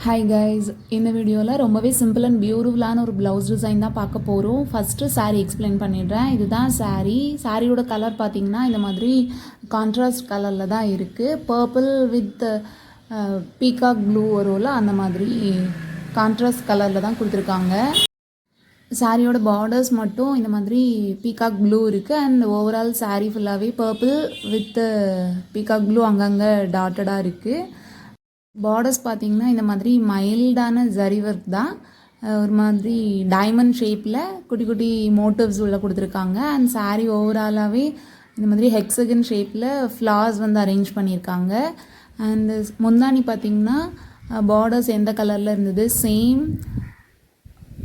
Hi guys, இந்த வீடியோவில் ரொம்பவே சிம்பிள் அண்ட் பியூட்டிஃபுல்லான ஒரு ப்ளவுஸ் டிசைன் தான் பார்க்க போகிறோம். ஃபஸ்ட்டு saree எக்ஸ்பிளைன் பண்ணிடுறேன். இதுதான் சாரியோட கலர் பார்த்திங்கன்னா இந்த மாதிரி கான்ட்ராஸ்ட் கலரில் தான் இருக்குது. பர்பிள் வித் பீகாக் ப்ளூ வரும்ல, அந்த மாதிரி கான்ட்ராஸ்ட் கலரில் தான் கொடுத்துருக்காங்க. சாரியோட பார்டர்ஸ் மட்டும் இந்த மாதிரி பீகாக் ப்ளூ இருக்குது அண்ட் ஓவரால் saree ஃபுல்லாகவே பர்பிள் வித் பீகாக் ப்ளூ அங்கங்கே டாட்டடாக இருக்குது. பார்டர்ஸ் பார்த்திங்கன்னா இந்த மாதிரி மைல்டான ஜரி ஒர்க் தான். ஒரு மாதிரி டைமண்ட் ஷேப்பில் குட்டி குட்டி மோட்டிவ்ஸ் உள்ள கொடுத்துருக்காங்க. அண்ட் சாரீ ஓவராலாகவே இந்த மாதிரி ஹெக்ஸகன் ஷேப்பில் ஃப்ளார்ஸ் வந்து அரேஞ்ச் பண்ணியிருக்காங்க. அண்டு முந்தானி பார்த்திங்கன்னா பார்டர்ஸ் எந்த கலரில் இருந்தது, சேம்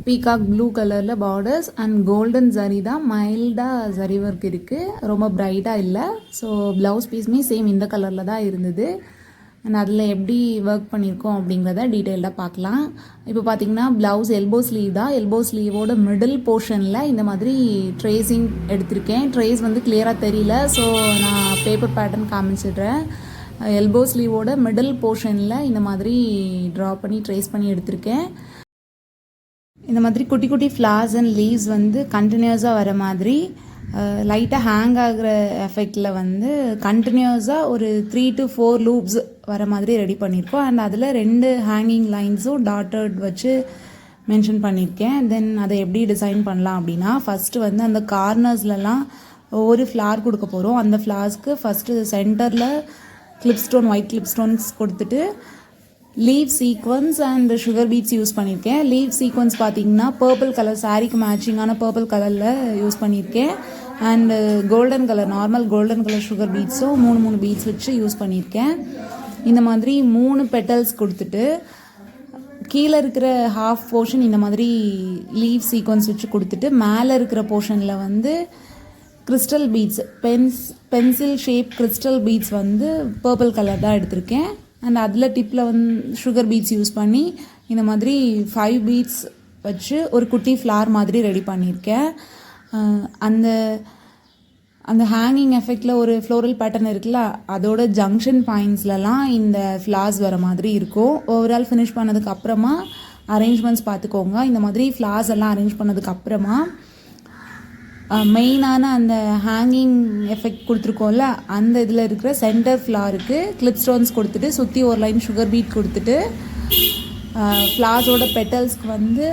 பீகாக் ப்ளூ கலரில் பார்டர்ஸ் அண்ட் கோல்டன் ஜரி தான். மைல்டாக ஜரி ஒர்க் இருக்குது, ரொம்ப பிரைட்டாக இல்லை. ஸோ ப்ளவுஸ் பீஸுமே சேம் இந்த கலரில் தான் இருந்தது. அண்ட் அதில் எப்படி ஒர்க் பண்ணியிருக்கோம் அப்படிங்கிறத டீட்டெயில்டாக பார்க்கலாம். இப்போ பார்த்திங்கன்னா ப்ளவுஸ் எல்போ ஸ்லீவ் தான். எல்போ ஸ்லீவோட மிடில் போர்ஷனில் இந்த மாதிரி ட்ரேஸிங் எடுத்திருக்கேன். ட்ரேஸ் வந்து கிளியராக தெரியல, ஸோ நான் பேப்பர் பேட்டர்ன் காமிச்சிடுறேன். எல்போ ஸ்லீவோட மிடில் போர்ஷனில் இந்த மாதிரி ட்ரா பண்ணி ட்ரேஸ் பண்ணி எடுத்திருக்கேன். இந்த மாதிரி குட்டி குட்டி ஃப்ளார்ஸ் அண்ட் லீவ்ஸ் வந்து கண்டினியூஸாக வர மாதிரி லைட்டாக ஹேங் ஆகிற எஃபெக்டில் வந்து கண்டினியூஸாக ஒரு 3 to 4 லூப்ஸ் வர மாதிரி ரெடி பண்ணியிருக்கோம். அண்ட் அதில் 2 ஹேங்கிங் லைன்ஸும் டாட்டட் வச்சு மென்ஷன் பண்ணியிருக்கேன். தென் அதை எப்படி டிசைன் பண்ணலாம் அப்படின்னா, ஃபஸ்ட்டு வந்து அந்த கார்னர்ஸ்லலாம் ஒவ்வொரு ஃப்ளார் கொடுக்க போகிறோம். அந்த ஃப்ளார்ஸ்க்கு ஃபஸ்ட்டு சென்டரில் கிளிப்ஸ்டோன், ஒயிட் கிளிப்ஸ்டோன்ஸ் கொடுத்துட்டு leaf sequins and sugar beads use பண்ணியிருக்கேன். லீவ் சீக்வன்ஸ் பார்த்திங்கன்னா பர்பிள் கலர், சாரீக்கு மேட்சிங்கான பர்பிள் கலரில் யூஸ் பண்ணியிருக்கேன். And golden colour, normal golden colour sugar பீட்ஸும் 3 பீட்ஸ் வச்சு யூஸ் பண்ணியிருக்கேன். இந்த மாதிரி 3 பெட்டல்ஸ் கொடுத்துட்டு கீழே இருக்கிற ஹாஃப் போர்ஷன் இந்த மாதிரி லீவ் சீக்வன்ஸ் வச்சு கொடுத்துட்டு மேலே இருக்கிற போர்ஷனில் வந்து crystal beads, pencil shape crystal beads வந்து பர்பிள் கலர் தான் எடுத்திருக்கேன். அண்ட் அதில் டிப்பில் வந்து சுகர் பீட்ஸ் யூஸ் பண்ணி இந்த மாதிரி 5 பீட்ஸ் வச்சு ஒரு குட்டி ஃப்ளார் மாதிரி ரெடி பண்ணியிருக்கேன். அந்த ஹேங்கிங் எஃபெக்டில் ஒரு ஃப்ளோரல் பேட்டர்ன் இருக்குல்ல, அதோட ஜங்ஷன் பாயிண்ட்ஸ்லலாம் இந்த ஃப்ளார்ஸ் வர மாதிரி இருக்கும். ஓவரால் ஃபினிஷ் பண்ணதுக்கு அப்புறமா அரேஞ்ச்மெண்ட்ஸ் பார்த்துக்கோங்க. இந்த மாதிரி ஃப்ளார்ஸ் எல்லாம் அரேஞ்ச் பண்ணதுக்கு அப்புறமா மெயினான அந்த ஹேங்கிங் எஃபெக்ட் கொடுத்துருக்கோம்ல, அந்த இதில் இருக்கிற சென்டர் ஃப்ளாருக்கு கிளிப் ஸ்டோன்ஸ் கொடுத்துட்டு சுற்றி ஒரு லைன் சுகர் பீட் கொடுத்துட்டு ஃப்ளார்ஸோட பெட்டல்ஸ்க்கு வந்து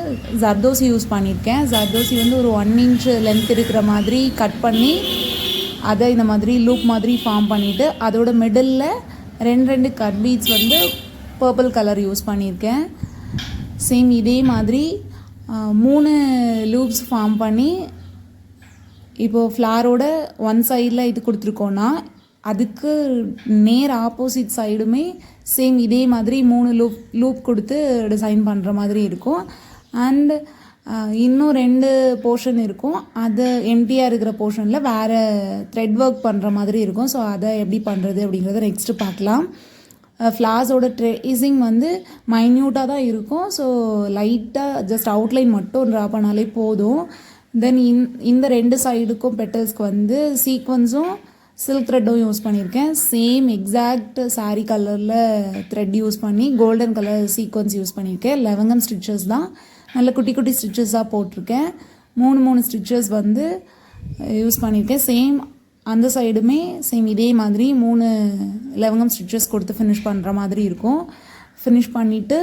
ஜர்தோசி யூஸ் பண்ணியிருக்கேன். ஜர்தோசி வந்து ஒரு 1 inch லென்த் இருக்கிற மாதிரி கட் பண்ணி அதை இந்த மாதிரி லூப் மாதிரி ஃபார்ம் பண்ணிவிட்டு அதோட மிடில் 2 கட் பீட்ஸ் வந்து பர்பிள் கலர் யூஸ் பண்ணியிருக்கேன். சேம் இதே மாதிரி 3 லூப்ஸ் ஃபார்ம் பண்ணி இப்போது ஃப்ளாரோட ஒன் சைடில் இது கொடுத்துருக்கோன்னா அதுக்கு நேர் ஆப்போசிட் சைடுமே சேம் இதே மாதிரி 3 லூப் கொடுத்து டிசைன் பண்ணுற மாதிரி இருக்கும். அண்ட் இன்னும் 2 போர்ஷன் இருக்கும், அது எம்டியாக இருக்கிற போர்ஷனில் வேறு த்ரெட் ஒர்க் பண்ணுற மாதிரி இருக்கும். ஸோ அதை எப்படி பண்ணுறது அப்படிங்கிறத நெக்ஸ்ட்டு பார்க்கலாம். ஃப்ளார்ஸோட ட்ரேசிங் வந்து மைன்யூட்டாக தான் இருக்கும். ஸோ லைட்டாக ஜஸ்ட் அவுட்லைன் மட்டும் ட்ரா பண்ணாலே போதும். தென் இந்த 2 சைடுக்கும் பெட்டல்ஸ்க்கு வந்து சீக்வன்ஸும் சில்க் த்ரெட்டும் யூஸ் பண்ணியிருக்கேன். சேம் எக்ஸாக்ட் சாரீ கலரில் த்ரெட் யூஸ் பண்ணி கோல்டன் கலர் சீக்வன்ஸ் யூஸ் பண்ணியிருக்கேன். 11 ஸ்டிச்சஸ் தான், நல்ல குட்டி குட்டி ஸ்டிச்சஸாக போட்டிருக்கேன். 3 ஸ்டிச்சஸ் வந்து யூஸ் பண்ணியிருக்கேன். சேம் அந்த சைடுமே சேம் இதே மாதிரி 11 ஸ்டிச்சஸ் கொடுத்து ஃபினிஷ் பண்ணுற மாதிரி இருக்கும். ஃபினிஷ் பண்ணிவிட்டு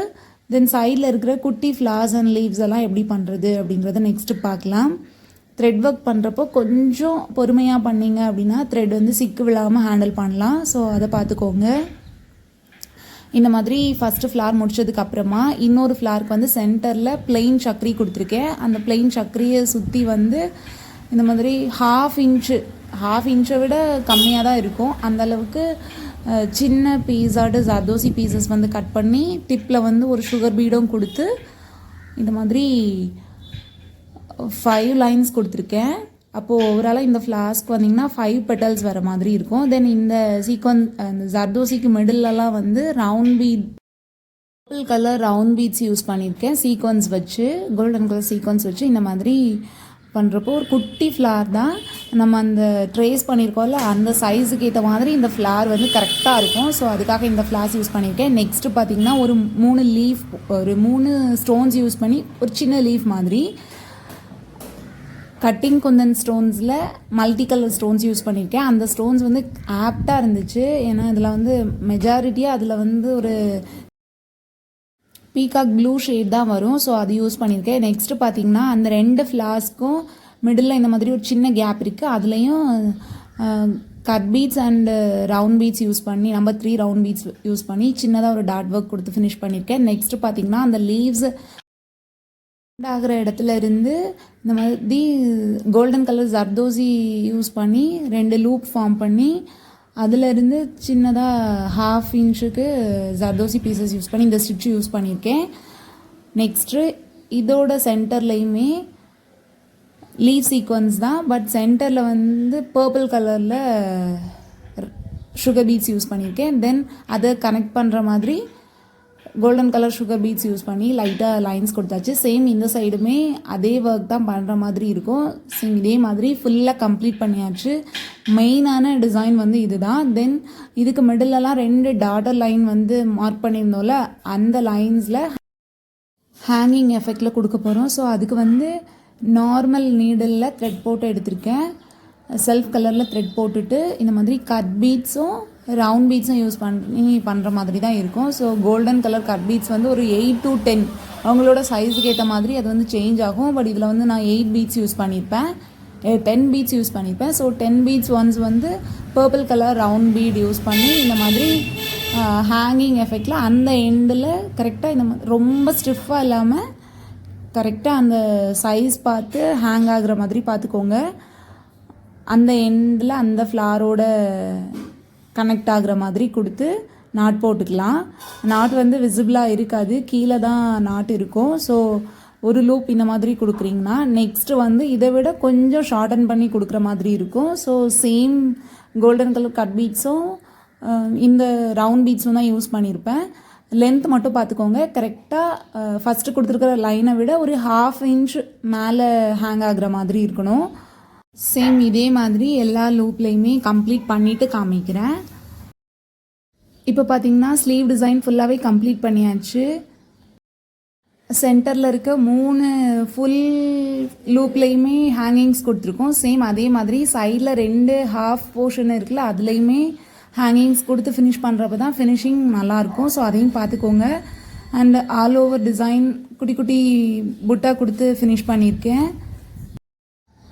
தென் சைடில் இருக்கிற குட்டி ஃப்ளார்ஸ் அண்ட் லீவ்ஸ் எல்லாம் எப்படி பண்ணுறது அப்படிங்கிறத நெக்ஸ்ட்டு பார்க்கலாம். த்ரெட் ஒர்க் பண்ணுறப்போ கொஞ்சம் பொறுமையாக பண்ணிங்க அப்படின்னா த்ரெட் வந்து சிக்கு விழாமல் ஹேண்டில் பண்ணலாம். ஸோ அதை பார்த்துக்கோங்க. இந்த மாதிரி ஃபஸ்ட்டு ஃப்ளார் முடிச்சதுக்கப்புறமா இன்னொரு ஃப்ளாருக்கு வந்து சென்டரில் பிளெயின் சக்கரி கொடுத்துருக்கேன். அந்த பிளெயின் சக்கரியை சுற்றி வந்து இந்த மாதிரி ஹாஃப் இன்ச்சை விட கம்மியாக தான் இருக்கும். அந்தளவுக்கு சின்ன பீஸாட்டு ஜர்தோசி பீசஸ் வந்து கட் பண்ணி டிப்பில் வந்து ஒரு சுகர் பீடும் கொடுத்து இந்த மாதிரி 5 லைன்ஸ் கொடுத்துருக்கேன். அப்போது ஓவராலாக இந்த ஃப்ளாஸ்க்கு வந்திங்கன்னா 5 பெட்டல்ஸ் வர மாதிரி இருக்கும். தென் இந்த அந்த ஜர்தோசிக்கு மிடிலெலாம் வந்து round bead, purple colour round beads use பண்ணியிருக்கேன். சீக்வன்ஸ் வச்சு கோல்டன் கலர் சீக்வன்ஸ் வச்சு இந்த மாதிரி பண்ணுறப்போ ஒரு குட்டி ஃப்ளார் தான் நம்ம அந்த ட்ரேஸ் பண்ணியிருக்கோம்ல அந்த சைஸுக்கு ஏற்ற மாதிரி இந்த ஃப்ளார் வந்து கரெக்டாக இருக்கும். ஸோ அதுக்காக இந்த ஃப்ளார்ஸ் யூஸ் பண்ணியிருக்கேன். நெக்ஸ்ட்டு பார்த்திங்கன்னா ஒரு 3 ஸ்டோன்ஸ் யூஸ் பண்ணி ஒரு சின்ன லீஃப் மாதிரி கட்டிங் குந்தன் ஸ்டோன்ஸில் மல்டி கலர் ஸ்டோன்ஸ் யூஸ் பண்ணியிருக்கேன். அந்த ஸ்டோன்ஸ் வந்து ஆப்டாக இருந்துச்சு. ஏன்னா இதில் வந்து மெஜாரிட்டியாக அதில் வந்து ஒரு பீகாக் ப்ளூ ஷேட் தான் வரும். ஸோ அது யூஸ் பண்ணியிருக்கேன். நெக்ஸ்ட்டு பார்த்திங்கன்னா அந்த 2 ஃப்ளார்ஸ்க்கும் மிடில் இந்த மாதிரி ஒரு சின்ன கேப் இருக்குது. அதுலேயும் cut beads and round beads use பண்ணி நம்பர் 3 ரவுண்ட் பீட்ஸ் யூஸ் பண்ணி சின்னதாக ஒரு டாட் ஒர்க் கொடுத்து ஃபினிஷ் பண்ணியிருக்கேன். நெக்ஸ்ட்டு பார்த்திங்கன்னா அந்த லீவ்ஸ் ஆகிற இடத்துல இருந்து இந்த மாதிரி கோல்டன் கலர் ஜர்தோசி யூஸ் பண்ணி 2 லூப் ஃபார்ம் பண்ணி அதிலிருந்து சின்னதாக 1/2 இன்ச்சுக்கு ஜர்தோசி பீசஸ் யூஸ் பண்ணி இந்த ஸ்டிச் யூஸ் பண்ணியிருக்கேன். நெக்ஸ்ட்டு இதோட சென்டர்லேயுமே லீவ் சீக்வன்ஸ் தான், பட் சென்டரில் வந்து பர்பிள் கலரில் சுகர் பீட்ஸ் யூஸ் பண்ணியிருக்கேன். தென் அதை கனெக்ட் பண்ணுற மாதிரி golden colour sugar beads use பண்ணி லைட்டாக லைன்ஸ் கொடுத்தாச்சு. சேம் இந்த சைடுமே அதே ஒர்க் தான் பண்ணுற மாதிரி இருக்கும். சேம் இதே மாதிரி ஃபுல்லாக கம்ப்ளீட் பண்ணியாச்சு. மெயினான டிசைன் வந்து இதுதான். தென் இதுக்கு மிடிலெலாம் 2 டாட்டர் லைன் வந்து மார்க் பண்ணியிருந்தோம்ல அந்த லைன்ஸில் ஹேங்கிங் எஃபெக்டில் கொடுக்க போகிறோம். ஸோ அதுக்கு வந்து நார்மல் நீடலில் த்ரெட் போட்டு எடுத்திருக்கேன். செல்ஃப் கலரில் த்ரெட் போட்டுட்டு இந்த மாதிரி கட் பீட்ஸும் ரவுண்ட் பீட்ஸும் யூஸ் பண்ணி பண்ணுற மாதிரி தான் இருக்கும். So golden colour cut beads வந்து ஒரு 8 to 10 அவங்களோட சைஸுக்கு ஏற்ற மாதிரி அது வந்து சேஞ்ச் ஆகும். பட் இதில் வந்து நான் 8 பீட்ஸ் யூஸ் பண்ணியிருப்பேன், 10 பீட்ஸ் யூஸ் பண்ணியிருப்பேன். ஸோ 10 பீட்ஸ் ஒன்ஸ் வந்து purple colour round beat use பண்ணி இந்த மாதிரி ஹேங்கிங் எஃபெக்டில் அந்த எண்டில் கரெக்டாக இந்த ரொம்ப ஸ்டிஃபாக இல்லாமல் கரெக்டாக அந்த சைஸ் பார்த்து ஹேங் ஆகுற மாதிரி பார்த்துக்கோங்க. அந்த எண்டில் அந்த ஃப்ளாரோட கனெக்ட் ஆகுற மாதிரி கொடுத்து நாட் போட்டுக்கலாம். நாட் வந்து விசிபிளாக இருக்காது, கீழே தான் நாட் இருக்கும். ஸோ ஒரு லூப் இந்த மாதிரி கொடுக்குறீங்கன்னா நெக்ஸ்ட்டு வந்து இதை விட கொஞ்சம் ஷார்டன் பண்ணி கொடுக்குற மாதிரி இருக்கும். So same golden colour cut பீட்ஸும் இந்த ரவுண்ட் பீட்ஸும் தான் யூஸ் பண்ணியிருப்பேன். லென்த் மட்டும் பார்த்துக்கோங்க. கரெக்டாக ஃபஸ்ட்டு கொடுத்துருக்கிற லைனை விட ஒரு 1/2 இன்ச் மேலே ஹேங் ஆகுற மாதிரி இருக்கணும். சேம் இதே மாதிரி எல்லா லூப்லேயுமே கம்ப்ளீட் பண்ணிவிட்டு காமிக்கிறேன். இப்போ பார்த்தீங்கன்னா ஸ்லீவ் டிசைன் ஃபுல்லாகவே கம்ப்ளீட் பண்ணியாச்சு. சென்டரில் இருக்க 3 ஃபுல் லூப்லேயுமே ஹேங்கிங்ஸ் கொடுத்துருக்கோம். சேம் அதே மாதிரி சைடில் 2 ஹாஃப் போர்ஷன் இருக்குல்ல அதுலேயுமே ஹேங்கிங்ஸ் கொடுத்து ஃபினிஷ் பண்ணுறப்ப தான் ஃபினிஷிங் நல்லாயிருக்கும். ஸோ அதையும் பார்த்துக்கோங்க. அண்ட் ஆல் ஓவர் டிசைன் குட்டி குட்டி புட்டா கொடுத்து ஃபினிஷ் பண்ணியிருக்கேன்.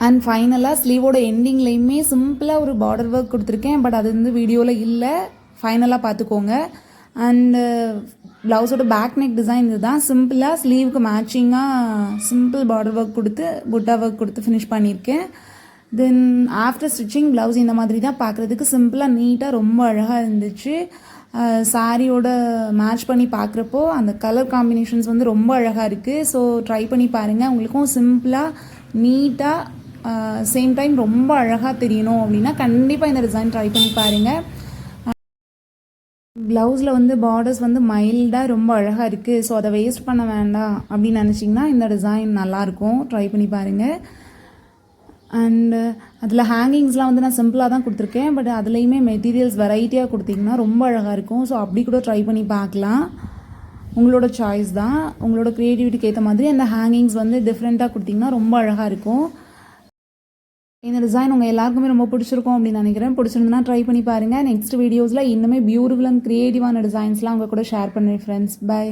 அண்ட் ஃபைனலாக ஸ்லீவோட எண்டிங்லேயுமே சிம்பிளாக ஒரு பார்டர் ஒர்க் கொடுத்துருக்கேன். பட் அது வந்து வீடியோவில் இல்லை, ஃபைனலாக பார்த்துக்கோங்க. அண்டு ப்ளவுஸோட பேக் நெக் டிசைன் இது தான். சிம்பிளாக ஸ்லீவுக்கு மேட்சிங்காக சிம்பிள் பார்டர் ஒர்க் கொடுத்து புட்டா ஒர்க் கொடுத்து ஃபினிஷ் பண்ணியிருக்கேன். தென் ஆஃப்டர் ஸ்டிச்சிங் ப்ளவுஸ் இந்த மாதிரி தான் பார்க்குறதுக்கு சிம்பிளாக நீட்டாக ரொம்ப அழகாக இருந்துச்சு. சாரியோட மேட்ச் பண்ணி பார்க்குறப்போ அந்த கலர் காம்பினேஷன்ஸ் வந்து ரொம்ப அழகாக இருக்குது. ஸோ ட்ரை பண்ணி பாருங்கள். உங்களுக்கும் சிம்பிளாக நீட்டாக சேம் டைம் ரொம்ப அழகாக தெரியணும் அப்படின்னா கண்டிப்பாக இந்த டிசைன் ட்ரை பண்ணி பாருங்கள். ப்ளவுஸில் வந்து பார்டர்ஸ் வந்து மைல்டாக ரொம்ப அழகாக இருக்குது. ஸோ அதை வேஸ்ட் பண்ண வேண்டாம் அப்படின்னு நினச்சிங்கன்னா இந்த டிசைன் நல்லாயிருக்கும், ட்ரை பண்ணி பாருங்கள். அண்டு அதில் ஹேங்கிங்ஸ்லாம் வந்து நான் சிம்பிளாக தான் கொடுத்துருக்கேன். பட் அதுலேயுமே மெட்டீரியல்ஸ் வெரைட்டியாக கொடுத்திங்கன்னா ரொம்ப அழகாக இருக்கும். ஸோ அப்படி கூட ட்ரை பண்ணி பார்க்கலாம். உங்களோட சாய்ஸ் தான், உங்களோட க்ரியேட்டிவிட்டிக்கு ஏற்ற மாதிரி அந்த ஹேங்கிங்ஸ் வந்து டிஃப்ரெண்ட்டாக கொடுத்திங்கன்னா ரொம்ப அழகாக இருக்கும். இந்த டிசைன் உங்கள் எல்லாருக்குமே ரொம்ப பிடிச்சிருக்கும் அப்படின்னு நினைக்கிறேன். பிடிச்சிருந்துன்னா ட்ரை பண்ணி பாருங்கள். நெக்ஸ்ட் வீடியோஸில் இன்னுமே பியூட்டிஃபுல் அண்ட் க்ரியேட்டிவான டிசைன்ஸ்லாம் உங்கள் கூட ஷேர் பண்ணுறேன் ஃப்ரெண்ட்ஸ். பை.